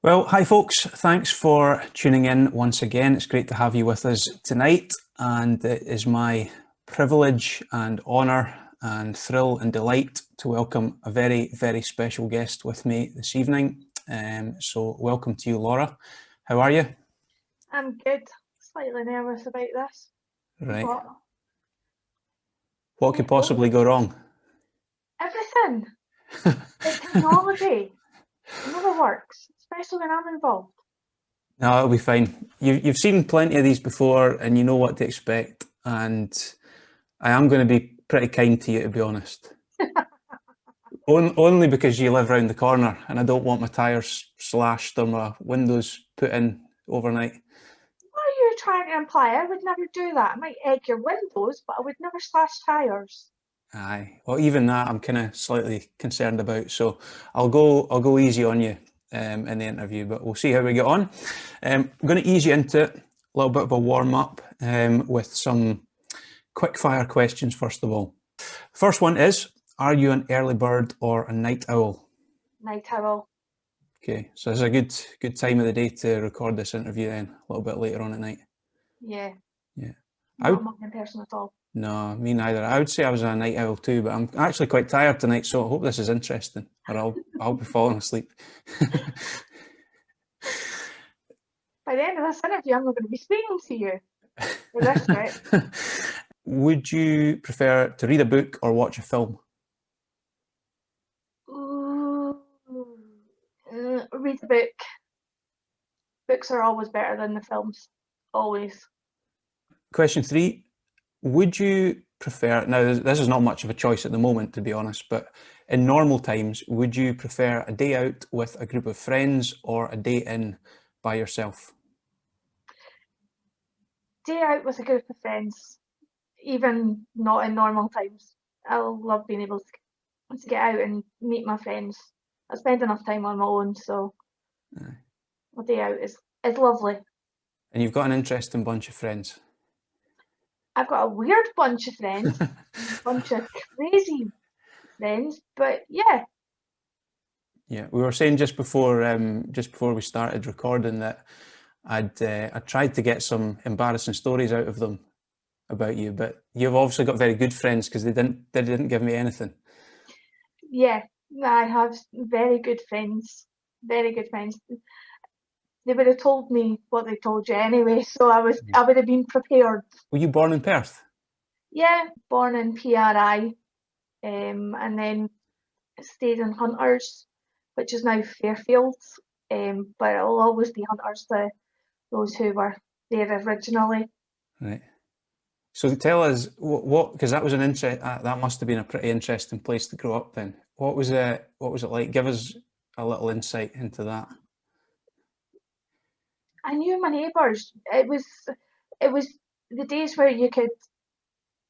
Well, hi folks. Thanks for tuning in once again. It's great to have you with us tonight, and it is my privilege and honour and thrill and delight to welcome a very, very special guest with me this evening. So welcome to you, Laura. How are you? I'm good. Slightly nervous about this. Right. But What could possibly go wrong? everything. The technology. It never works, especially when I'm involved. No, it'll be fine. You've seen plenty of these before and you know what to expect. And I am going to be pretty kind to you, to be honest. Only because you live round the corner and I don't want my tyres slashed or my windows put in overnight. What are you trying to imply? I would never do that. I might egg your windows, but I would never slash tyres. Aye. Well, even that I'm kind of slightly concerned about. So I'll go easy on you in the interview, but we'll see how we get on. I'm going to ease you into it, a little bit of a warm up with some quick fire questions first of all. First one is, are you an early bird or a night owl? Night owl. Okay, so this is a good time of the day to record this interview then, a little bit later on at night. Yeah. Yeah. Not a morning person at all. No, me neither. I would say I was a night owl too, but I'm actually quite tired tonight, so I hope this is interesting, or I'll be falling asleep. By the end of this interview, I'm not going to be speaking to you. For this, right? Would you prefer to read a book or watch a film? Ooh. Read the book. Books are always better than the films. Always. Question 3. Would you prefer, now this is not much of a choice at the moment to be honest, but in normal times, would you prefer a day out with a group of friends or a day in by yourself? Day out with a group of friends, even not in normal times. I love being able to get out and meet my friends. I spend enough time on my own, so a day out is lovely. And you've got an interesting bunch of friends. I've got a weird bunch of friends, bunch of crazy friends, but yeah. Yeah, we were saying just before we started recording that I tried to get some embarrassing stories out of them about you, but you've obviously got very good friends because they didn't give me anything. Yeah, I have very good friends, very good friends. They would have told me what they told you anyway, so I would have been prepared. Were you born in Perth? Yeah, born in PRI, and then stayed in Hunters, which is now Fairfield, but it'll always be Hunters to those who were there originally. Right. So tell us what because that was that must have been a pretty interesting place to grow up then. What was it like? Give us a little insight into that. I knew my neighbours. It was the days where you could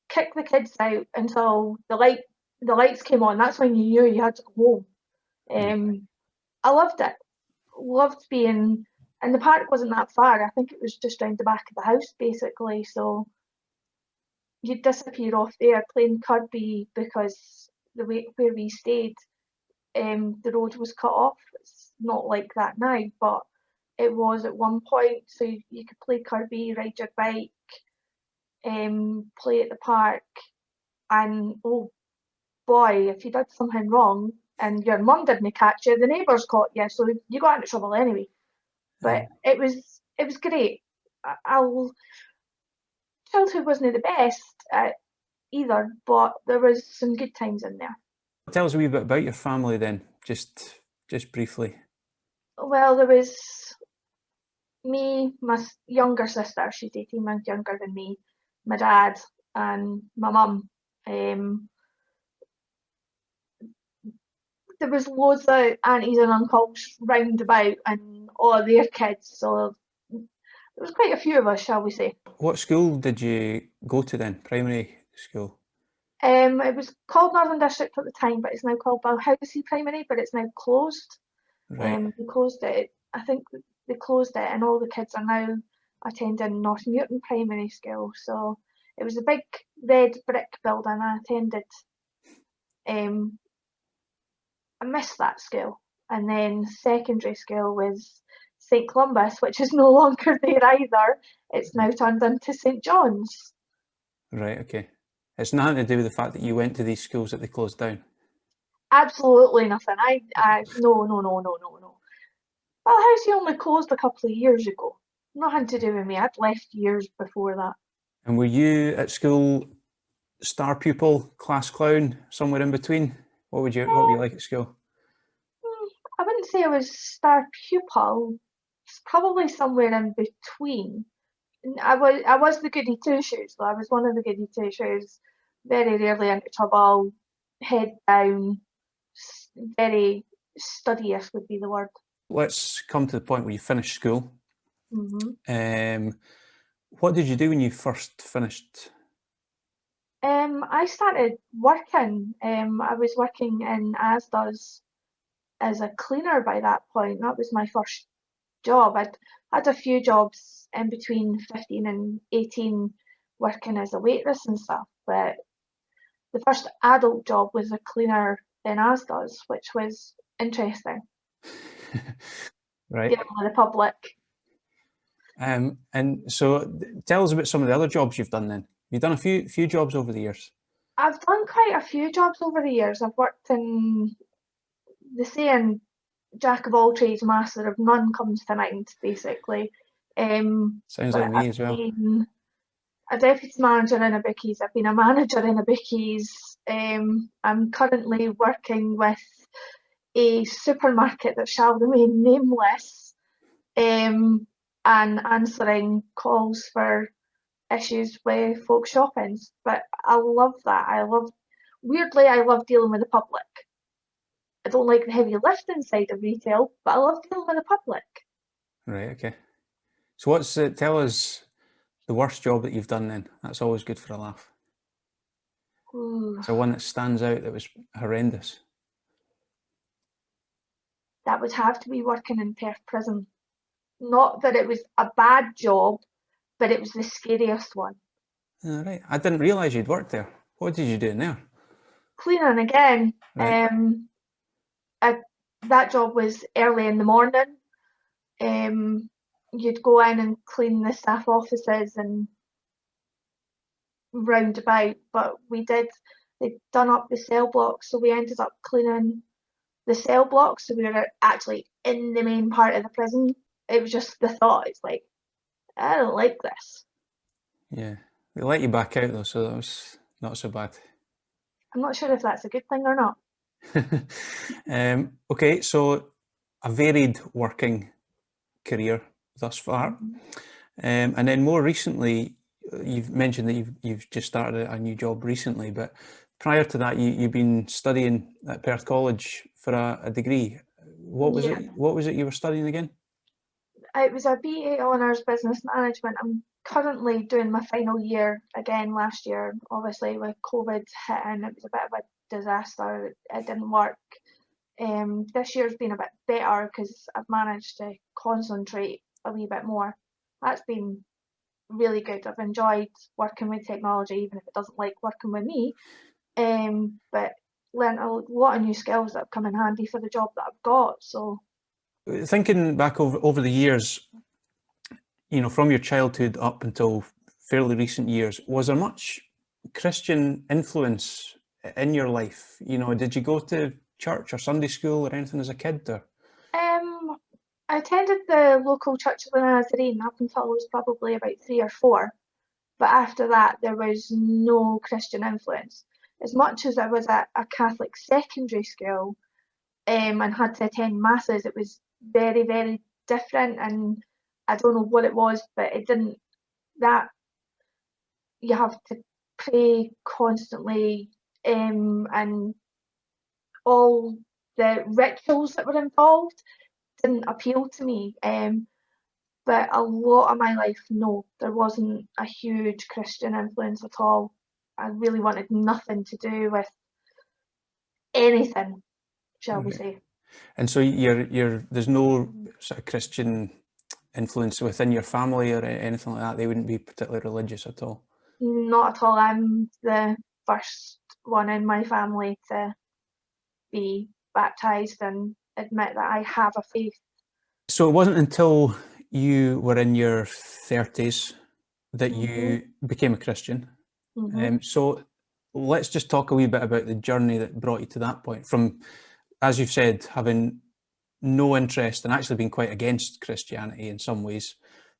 kick the kids out until the lights came on. That's when you knew you had to go home. I loved it. Loved being, and the park wasn't that far. I think it was just round the back of the house basically. So you'd disappear off there playing Kirby because where we stayed, the road was cut off. It's not like that now, but it was at one point. So you could play Kirby, ride your bike, play at the park, and oh boy, if you did something wrong and your mum didn't catch you, the neighbours caught you, so you got into trouble anyway. But it was great. Childhood wasn't the best either, but there was some good times in there. Tell us a wee bit about your family then, just briefly. Well, there was me, my younger sister, she's 18 months younger than me, my dad and my mum. There was loads of aunties and uncles round about and all of their kids, so there was quite a few of us, shall we say. What school did you go to then? Primary school? It was called Northern District at the time, but it's now called Balhousie Primary, but it's now closed. Right. They closed it. I think they closed it, and all the kids are now attending North Newton Primary School. So it was a big red brick building. I attended. I missed that school, and then secondary school was St Columba's, which is no longer there either. It's now turned into St John's. Right, okay. It's nothing to do with the fact that you went to these schools that they closed down. Absolutely nothing. No. Well, house only closed a couple of years ago. Nothing to do with me. I'd left years before that. And were you at school star pupil, class clown, somewhere in between? What were you like at school? I wouldn't say I was star pupil. It's probably somewhere in between. I was the goody two shoes, though. I was one of the goody two shoes. Very rarely into trouble, head down, very studious would be the word. Let's come to the point where you finished school. Mm-hmm. What did you do when you first finished? I started working. I was working in Asda's as a cleaner by that point. That was my first job. I'd had a few jobs in between 15 and 18 working as a waitress and stuff, but the first adult job was a cleaner in Asda's, which was interesting. Right. Dealing with the public. And so tell us about some of the other jobs you've done then. You've done a few jobs over the years. I've done quite a few jobs over the years. I've worked in the saying jack of all trades, master of none comes to mind, basically. Sounds like me as well. I've been a deputy manager in a bickies. I've been a manager in a bickies. I'm currently working with a supermarket that shall remain nameless, and answering calls for issues with folk shopping. But I love that. Weirdly, I love dealing with the public. I don't like the heavy lifting side of retail, but I love dealing with the public. Right, okay. So tell us the worst job that you've done then. That's always good for a laugh. Ooh, So one that stands out that was horrendous. that would have to be working in Perth prison. Not that it was a bad job, but it was the scariest one. All right. I didn't realise you'd worked there. What did you do in there? Cleaning again. Right. That job was early in the morning. You'd go in and clean the staff offices and round about, but they'd done up the cell blocks, so we ended up cleaning the cell blocks, so we were actually in the main part of the prison. It was just the thought, it's like, I don't like this. Yeah. They let you back out though, so that was not so bad. I'm not sure if that's a good thing or not. Okay, so a varied working career thus far. And then more recently, you've mentioned that you've just started a new job recently, but prior to that, you've been studying at Perth College for a degree. What was it? What was it you were studying again? It was a BA Honours Business Management. I'm currently doing my final year again last year. Obviously, with COVID hitting, it was a bit of a disaster. It didn't work. This year's been a bit better because I've managed to concentrate a wee bit more. That's been really good. I've enjoyed working with technology, even if it doesn't like working with me. But learned a lot of new skills that have come in handy for the job that I've got. So Thinking back over the years, from your childhood up until fairly recent years, was there much Christian influence in your life? Did you go to church or Sunday school or anything as a kid? Or? I attended the local Church of the Nazarene up until I was probably about 3 or 4. But after that, there was no Christian influence. As much as I was at a Catholic secondary school and had to attend masses, it was very, very different. And I don't know what it was, but it didn't, that you have to pray constantly, and all the rituals that were involved didn't appeal to me. But a lot of my life, no, there wasn't a huge Christian influence at all. I really wanted nothing to do with anything, shall we say. And so there's no sort of Christian influence within your family or anything like that? They wouldn't be particularly religious at all? Not at all. I'm the first one in my family to be baptised and admit that I have a faith. So it wasn't until you were in your 30s that Mhm. you became a Christian. Mhm. So let's just talk a wee bit about the journey that brought you to that point. From, as you've said, having no interest and actually being quite against Christianity in some ways,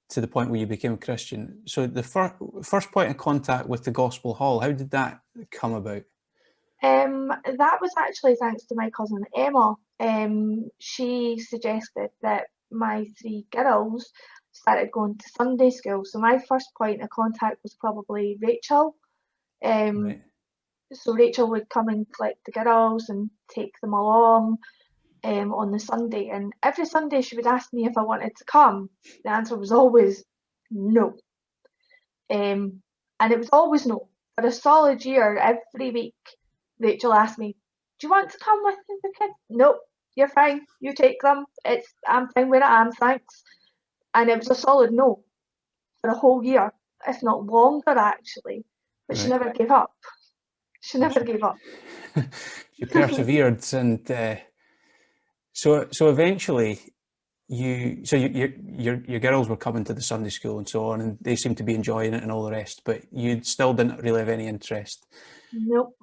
to the point where you became a Christian. So the first point of contact with the Gospel Hall, how did that come about? That was actually thanks to my cousin Emma. She suggested that my three girls started going to Sunday school. So my first point of contact was probably Rachel. Um, Right. so Rachel would come and collect the girls and take them along on the Sunday. And every Sunday she would ask me if I wanted to come. The answer was always no. And it was always no. For a solid year, every week, Rachel asked me, "Do you want to come with the kids?" "Nope, you're fine. You take them. I'm fine where I am, thanks." And it was a solid no for a whole year, if not longer actually. But she Right. never gave up. She Well, never gave up. you persevered, and so eventually your girls were coming to the Sunday school and so on, and they seemed to be enjoying it and all the rest, but you still didn't really have any interest. Nope.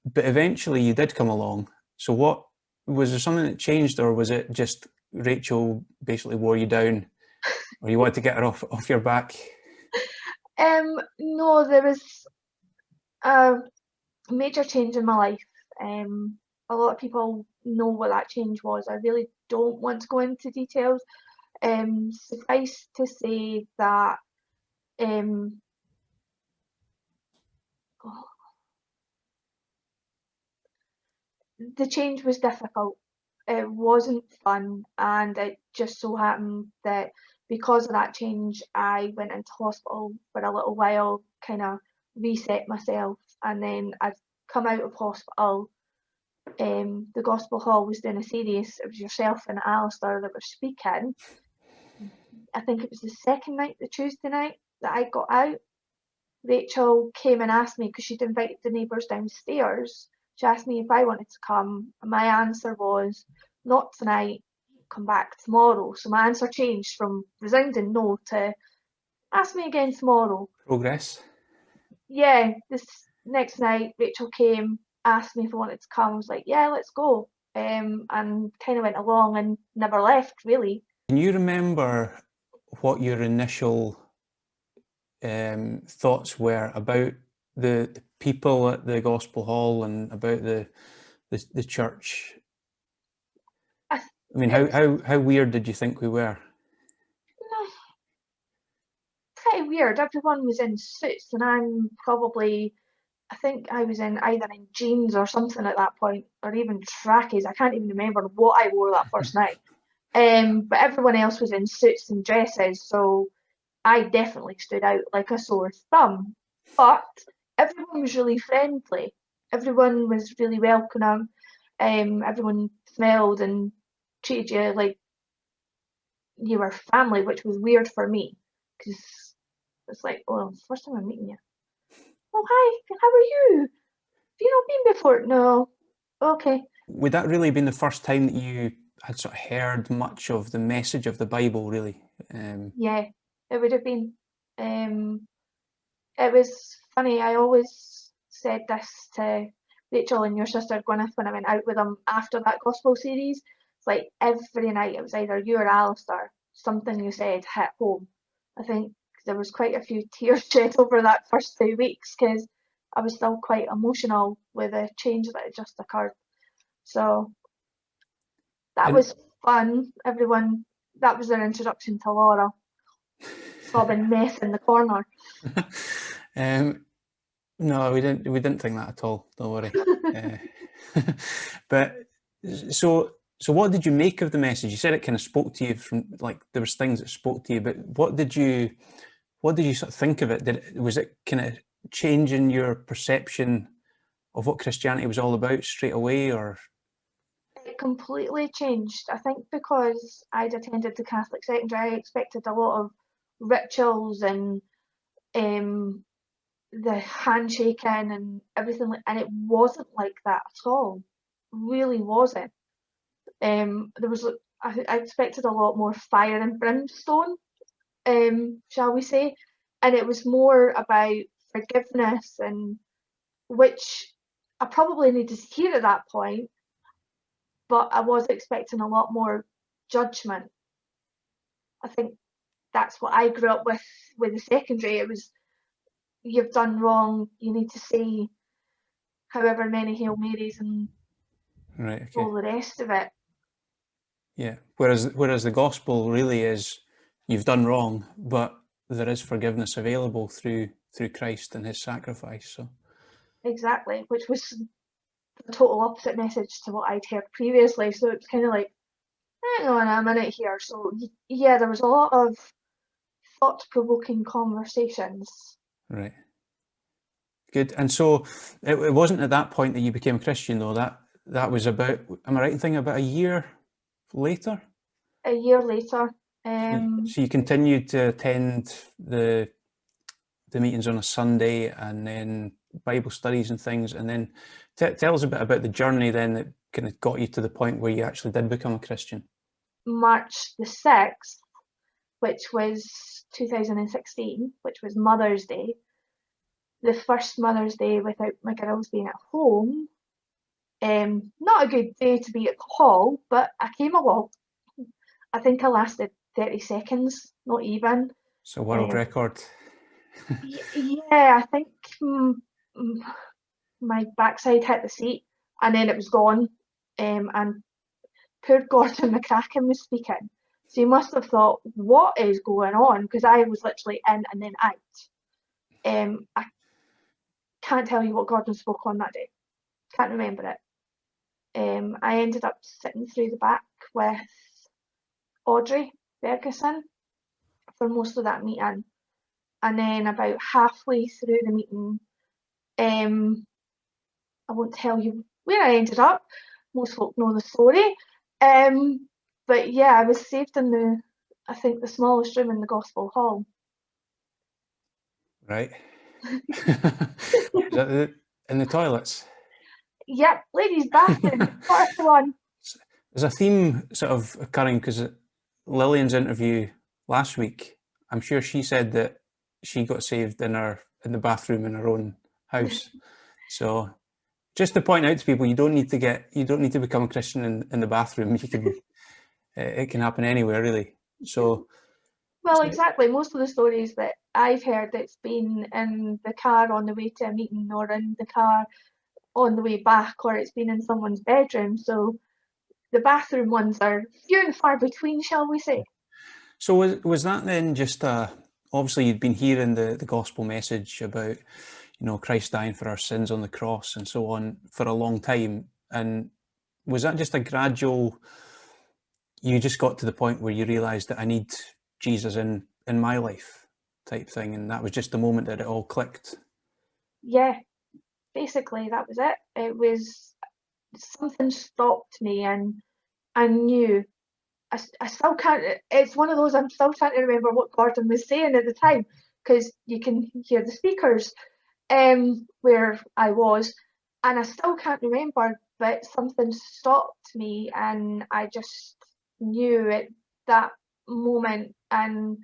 But eventually you did come along. So what was there something that changed, or was it just Rachel basically wore you down, or you wanted to get her off your back? No, there was a major change in my life. Um, a lot of people know what that change was. I really don't want to go into details. Suffice to say that um, the change was difficult. It wasn't fun, and it just so happened that because of that change, I went into hospital for a little while, kind of reset myself, and then I'd come out of hospital. The Gospel Hall was doing a series. It was yourself and Alistair that were speaking. I think it was the second night, the Tuesday night that I got out. Rachel came and asked me because she'd invited the neighbours downstairs. She asked me if I wanted to come, and my answer was, "Not tonight, come back tomorrow." So my answer changed from resounding no to "ask me again tomorrow." Progress. Yeah, this next night, Rachel came, asked me if I wanted to come. I was like, "Yeah, let's go." And kind of went along and never left, really. Can you remember what your initial thoughts were about the people at the Gospel Hall and about the church? I, I mean, it was how weird did you think we were? pretty weird. Everyone was in suits, and I'm probably I think I was in either in jeans or something at that point, or even trackies. I can't even remember what I wore that first night. But everyone else was in suits and dresses, so I definitely stood out like a sore thumb. But everyone was really friendly. Everyone was really welcoming. Everyone smelled and treated you like you were family, which was weird for me because it's like, oh, it's the first time I'm meeting you. Oh, hi, how are you? Have you not been before? No. Okay. Would that really been the first time that you had sort of heard much of the message of the Bible, really? Yeah, it would have been. Um, it was funny. I always said this to Rachel and your sister Gwyneth when I went out with them after that gospel series. It's like every night it was either you or Alistair. Something you said hit home. I think there was quite a few tears shed over that first 2 weeks because I was still quite emotional with the change that had just occurred. So that And was fun. Everyone, that was their introduction to Laura, sobbing mess in the corner. um, no, we didn't think that at all. Don't worry. Uh, but so what did you make of the message? You said it kind of spoke to you from, like, there was things that spoke to you, but what did you sort of think of it? Was it kind of changing your perception of what Christianity was all about straight away, or It completely changed. I think because I'd attended the Catholic secondary, I expected a lot of rituals and um, the handshaking and everything, and it wasn't like that at all. Really wasn't. There was I expected a lot more fire and brimstone, shall we say, and it was more about forgiveness, and which I probably needed to hear at that point, but I was expecting a lot more judgment. I think that's what I grew up with the secondary. It was, you've done wrong, you need to say however many Hail Marys and Right. Okay. all the rest of it. Yeah. Whereas the gospel really is, you've done wrong, but there is forgiveness available through Christ and his sacrifice. So Exactly, which was the total opposite message to what I'd heard previously. So it's kind of like, hang on a minute here. So yeah, there was a lot of thought-provoking conversations. right. Good. And so it wasn't at that point that you became a Christian, though. That was about, am I right in thinking, about a year later? A year later, So you continued to attend the meetings on a Sunday, and then Bible studies and things, and then tell us a bit about the journey then that kind of got you to the point where you actually did become a Christian. March the 6th, which was 2016, which was Mother's Day, the first Mother's Day without my girls being at home. Not a good day to be at the hall, but I came along. I think I lasted 30 seconds, not even. So world record. Yeah, I think my backside hit the seat, and then it was gone. And poor Gordon McCracken was speaking. So you must have thought, what is going on? Because I was literally in and then out. I can't tell you what Gordon spoke on that day. Can't remember it. I ended up sitting through the back with Audrey Ferguson for most of that meeting. And then about halfway through the meeting, I won't tell you where I ended up. Most folk know the story. But yeah, I was saved in I think the smallest room in the Gospel Hall. Right. Is that in the toilets? Yep, ladies' bathroom, first one. There's a theme sort of occurring because Lillian's interview last week, I'm sure she said that she got saved in the bathroom in her own house. So just to point out to people, you don't need to become a Christian in the bathroom. It can happen anywhere, really. So well, exactly. Most of the stories that I've heard, it's been in the car on the way to a meeting, or in the car on the way back, or it's been in someone's bedroom. So the bathroom ones are few and far between, shall we say. So was that then just obviously you'd been hearing the gospel message about, Christ dying for our sins on the cross and so on for a long time, and was that just a gradual, you just got to the point where you realised that I need Jesus in my life type thing, and that was just the moment that it all clicked? Yeah, basically that was it. It was something stopped me, and I knew. I still can't. It's one of those, I'm still trying to remember what Gordon was saying at the time, because you can hear the speakers where I was, and I still can't remember, but something stopped me, and I just knew at that moment, and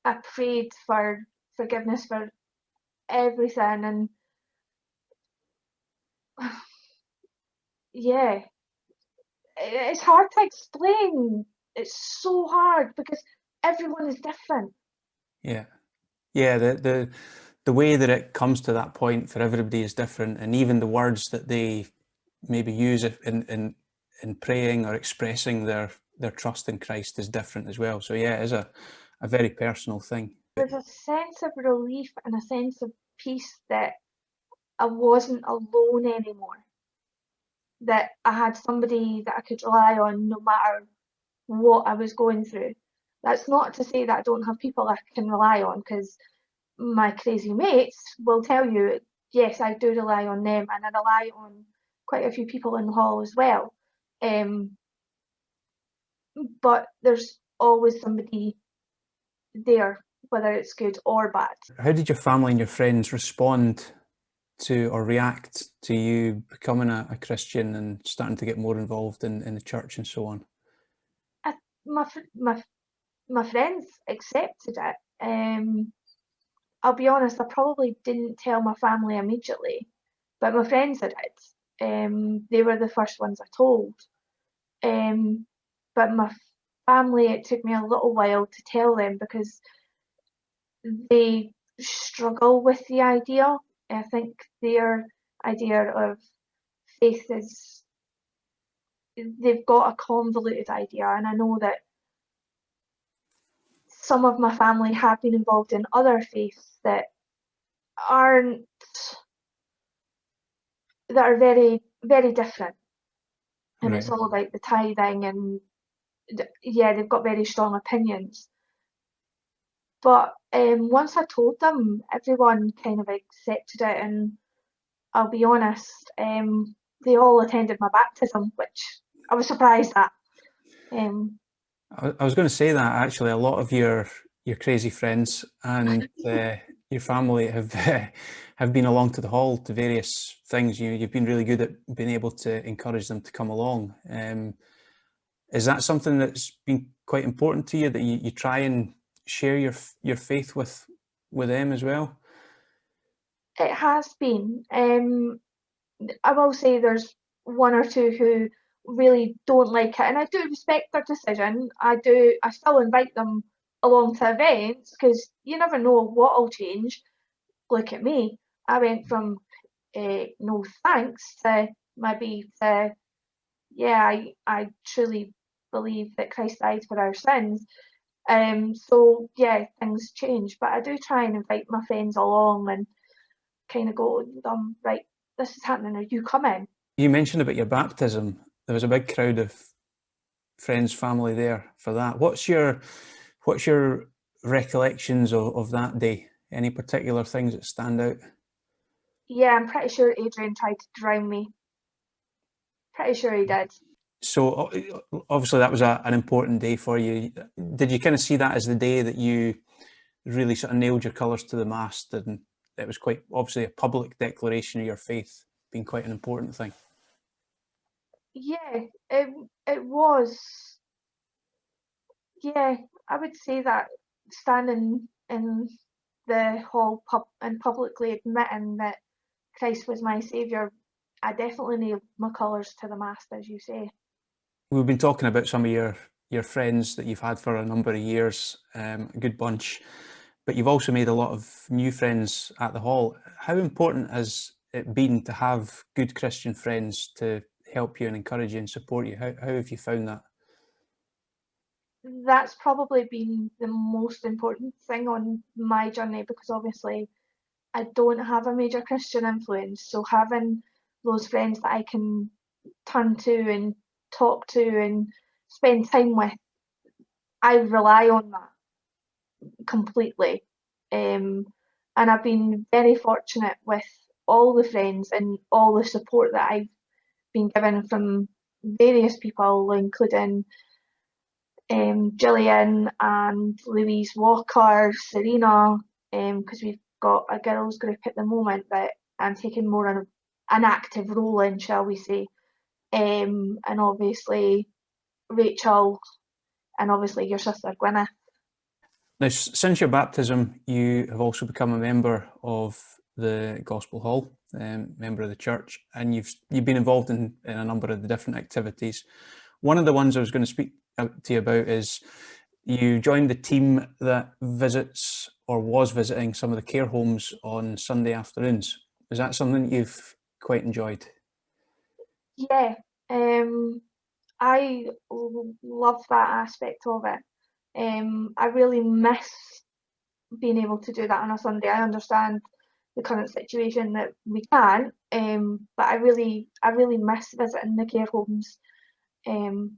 I prayed for forgiveness for everything, and yeah, it's hard to explain. It's so hard because everyone is different. Yeah. The way that it comes to that point for everybody is different, and even the words that they maybe use in praying or expressing their trust in Christ is different as well. So yeah, it is a very personal thing. There's a sense of relief and a sense of peace that I wasn't alone anymore. That I had somebody that I could rely on no matter what I was going through. That's not to say that I don't have people I can rely on, because my crazy mates will tell you, yes, I do rely on them, and I rely on quite a few people in the hall as well. But there's always somebody there, whether it's good or bad. How did your family and your friends respond to or react to you becoming a Christian and starting to get more involved in the church and so on? my friends accepted it. I'll be honest, I probably didn't tell my family immediately, but my friends did. They were the first ones I told. But my family, it took me a little while to tell them because they struggle with the idea. I think their idea of faith is, they've got a convoluted idea, and I know that some of my family have been involved in other faiths that aren't that are very, very different. And Right. it's all about the tithing, and yeah, they've got very strong opinions. But once I told them, everyone kind of accepted it, and I'll be honest, they all attended my baptism, which I was surprised at. Um, I was going to say that actually, a lot of your crazy friends and your family have have been along to the hall to various things. You've been really good at being able to encourage them to come along. Is that something that's been quite important to you, that you try and share your faith with them as well? it has been. I will say there's one or two who really don't like it, and I do respect their decision. I still invite them along to events because you never know what will change. Look at me. I went from no thanks to maybe to, yeah, I truly believe that Christ died for our sins. So yeah, things change, but I do try and invite my friends along and kind of go, right, this is happening. Are you coming? You mentioned about your baptism. There was a big crowd of friends, family there for that. What's your recollections of that day? Any particular things that stand out? Yeah, I'm pretty sure Adrian tried to drown me. Pretty sure he did. So obviously that was an important day for you. Did you kind of see that as the day that you really sort of nailed your colours to the mast, and it was quite obviously a public declaration of your faith being quite an important thing? Yeah, it was. Yeah, I would say that standing in the hall and publicly admitting that Christ was my saviour, I definitely nailed my colours to the mast, as you say. We've been talking about some of your friends that you've had for a number of years, a good bunch, but you've also made a lot of new friends at the hall. How important has it been to have good Christian friends to help you and encourage you and support you? How have you found that? That's probably been the most important thing on my journey because obviously I don't have a major Christian influence. So having those friends that I can turn to and talk to and spend time with, I rely on that completely. And I've been very fortunate with all the friends and all the support that I've been given from various people, including Gillian and Louise Walker, Serena, because we've got a girls group at the moment that I'm taking more an active role in, shall we say, and obviously Rachel, and obviously your sister Gwyneth. Now, since your baptism, you have also become a member of the Gospel Hall, member of the church, and you've been involved in a number of the different activities. One of the ones I was going to speak to you about is you joined the team that visits or was visiting some of the care homes on Sunday afternoons. Is that something that you've quite enjoyed? Yeah, I love that aspect of it. I really miss being able to do that on a Sunday. I understand the current situation that we can't, but I really miss visiting the care homes. Um,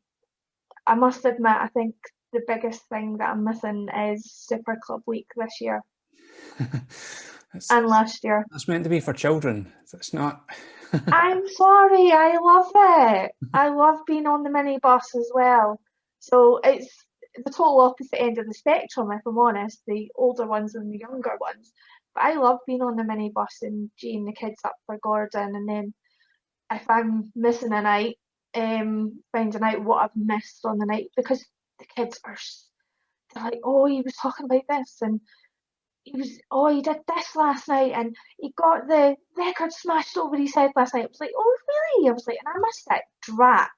I must admit, I think the biggest thing that I'm missing is Super Club Week this year that's, and last year. that's meant to be for children. It's not. I'm sorry, I love it. I love being on the minibus as well. So it's the total opposite end of the spectrum, if I'm honest, the older ones and the younger ones. But I love being on the minibus and geeing the kids up for Gordon, and then if I'm missing a night, finding out what I've missed on the night because the kids they're like, oh, he was talking about this, and he did this last night, and he got the record smashed over his head last night. I was like, oh, really? I was like, and I missed it. Drat.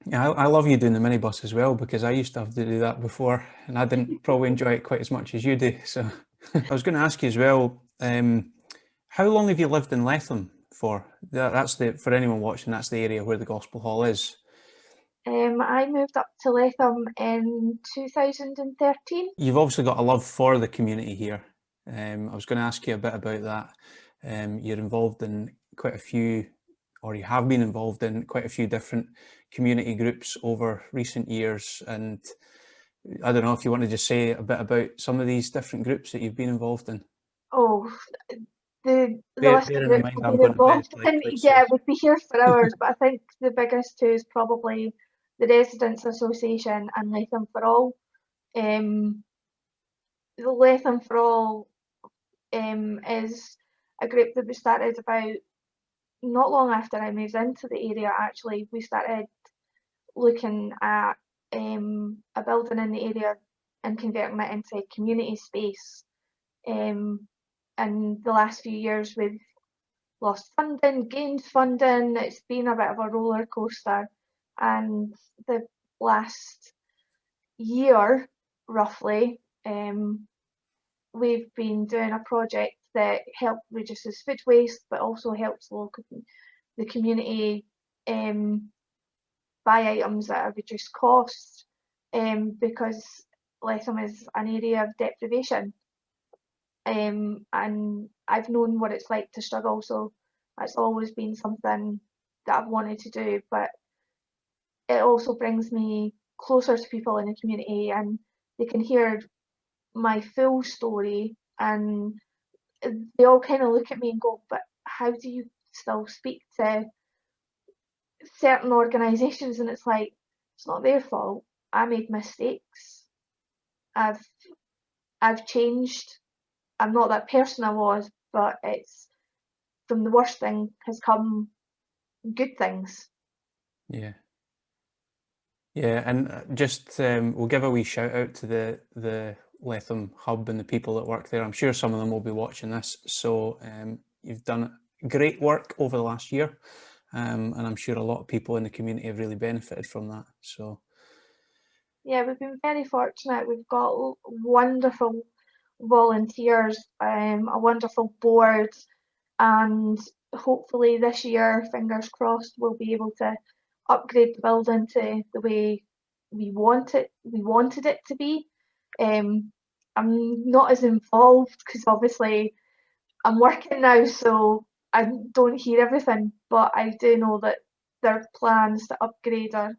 Yeah, I love you doing the minibus as well, because I used to have to do that before, and I didn't probably enjoy it quite as much as you do. So I was going to ask you as well, how long have you lived in Letham for? That's for anyone watching, that's the area where the Gospel Hall is. I moved up to Latham in 2013. You've obviously got a love for the community here. I was going to ask you a bit about that. You're involved in quite a few, or you have been involved in quite a few different community groups over recent years. And I don't know if you want to just say a bit about some of these different groups that you've been involved in. Oh, the list of Bearing in groups mind I've I'm been going to bed involved like in, quite soon. yeah, we'd be here for hours, but I think the biggest two is probably the Residents Association and Latham for All. The Latham for All is a group that we started about not long after I moved into the area. Actually, we started looking at a building in the area and converting it into community space. In the last few years, we've lost funding, gained funding. It's been a bit of a roller coaster, and the last year, roughly, we've been doing a project that reduces food waste, but also helps the community buy items at a reduced cost, because Letham is an area of deprivation, and I've known what it's like to struggle, so that's always been something that I've wanted to do, but it also brings me closer to people in the community, and they can hear my full story, and they all kind of look at me and go, but how do you still speak to certain organisations? And it's like, it's not their fault. I made mistakes. I've changed. I'm not that person I was, but it's from the worst thing has come good things. Yeah. Yeah, and just we'll give a wee shout out to the Letham hub and the people that work there. I'm sure some of them will be watching this. So you've done great work over the last year, and I'm sure a lot of people in the community have really benefited from that. So Yeah, we've been very fortunate. We've got wonderful volunteers, a wonderful board, and hopefully this year, fingers crossed, we'll be able to upgrade the building to the way we wanted it to be. I'm not as involved because obviously I'm working now, so I don't hear everything, but I do know that there are plans to upgrade her,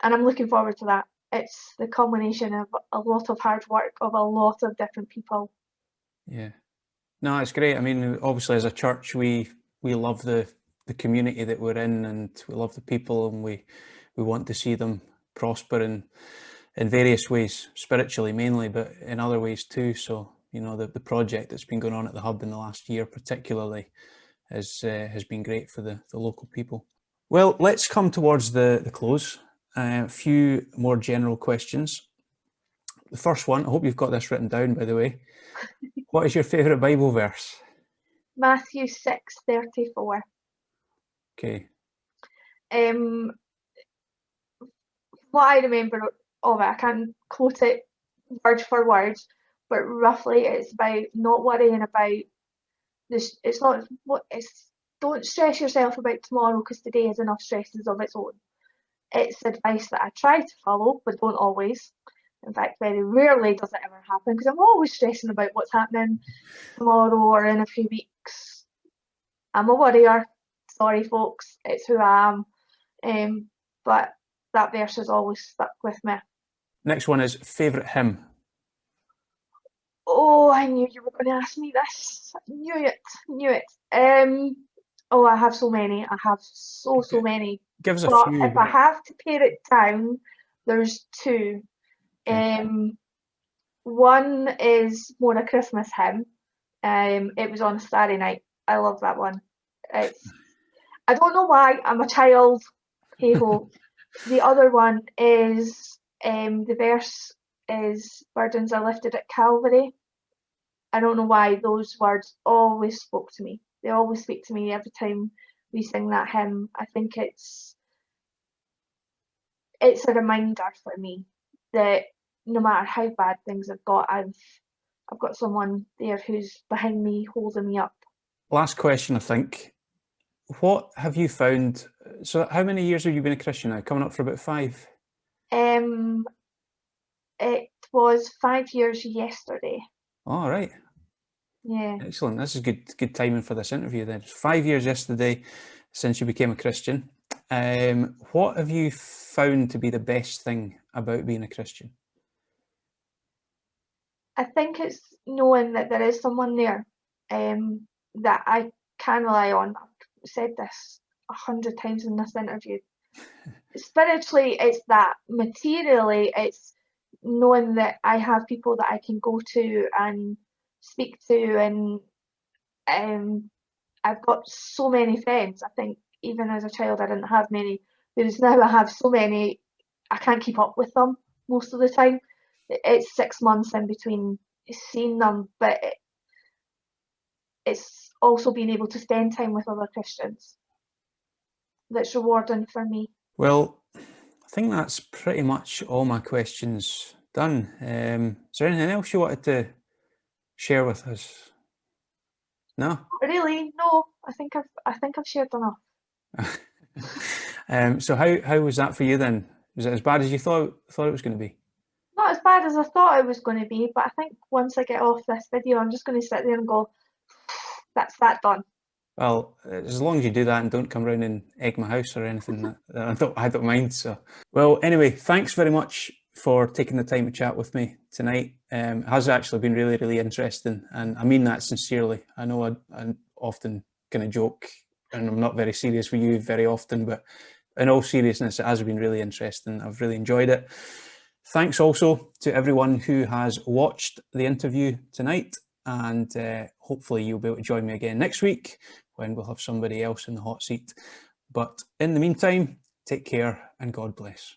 and I'm looking forward to that. It's the culmination of a lot of hard work of a lot of different people. yeah, no, it's great. I mean, obviously as a church, we love the community that we're in, and we love the people, and we want to see them prosper in various ways, spiritually mainly, but in other ways too. So, you know, the project that's been going on at the hub in the last year particularly has been great for the local people. Well, let's come towards the close. A few more general questions. The first one, I hope you've got this written down, by the way. What is your favourite Bible verse? Matthew 6:34. Okay. What I remember of it, I can't quote it word for word, but roughly it's about not worrying about this. It's not what it's. Don't stress yourself about tomorrow because today has enough stresses of its own. It's advice that I try to follow, but don't always. In fact, very rarely does it ever happen because I'm always stressing about what's happening tomorrow or in a few weeks. I'm a worrier. Sorry, folks, it's who I am. But that verse has always stuck with me. Next one is favourite hymn. Oh, I knew you were going to ask me this. Knew it. Oh, I have so many. I have so many. Give us a But few. if I have to pare it down, there's two. Okay. One is more a Christmas hymn. It was on a Saturday night. I love that one. I don't know why. I'm a child. Hey ho. The other one is the verse is "Burdens are lifted at Calvary." I don't know why those words always spoke to me. They always speak to me every time we sing that hymn. I think it's a reminder for me that no matter how bad things have got, I've got someone there who's behind me, holding me up. Last question, I think. What have you found? So, how many years have you been a Christian now? Coming up for about 5. Um, it was 5 years yesterday. All right, Yeah. excellent. This is good timing for this interview. Then, 5 years yesterday since you became a Christian. What have you found to be the best thing about being a Christian? I think it's knowing that there is someone there that I can rely on. I've said this 100 times in this interview. Spiritually, it's that. Materially, it's knowing that I have people that I can go to and speak to, and I've got so many friends. I think even as a child, I didn't have many, whereas now I have so many, I can't keep up with them most of the time. It's 6 months in between seeing them, but it's also being able to spend time with other Christians that's rewarding for me. Well, I think that's pretty much all my questions done. Is there anything else you wanted to share with us? No. Really, no, I think I've shared enough. So how was that for you then? Was it as bad as you thought it was going to be? Not as bad as I thought it was going to be, but I think once I get off this video, I'm just going to sit there and go, that's that done. Well, as long as you do that and don't come round and egg my house or anything, I don't mind. So, well, anyway, thanks very much for taking the time to chat with me tonight. It has actually been really, really interesting, and I mean that sincerely. I know I often kind of joke, and I'm not very serious with you very often, but in all seriousness, it has been really interesting. I've really enjoyed it. Thanks also to everyone who has watched the interview tonight, and hopefully you'll be able to join me again next week when we'll have somebody else in the hot seat. But in the meantime, take care and God bless.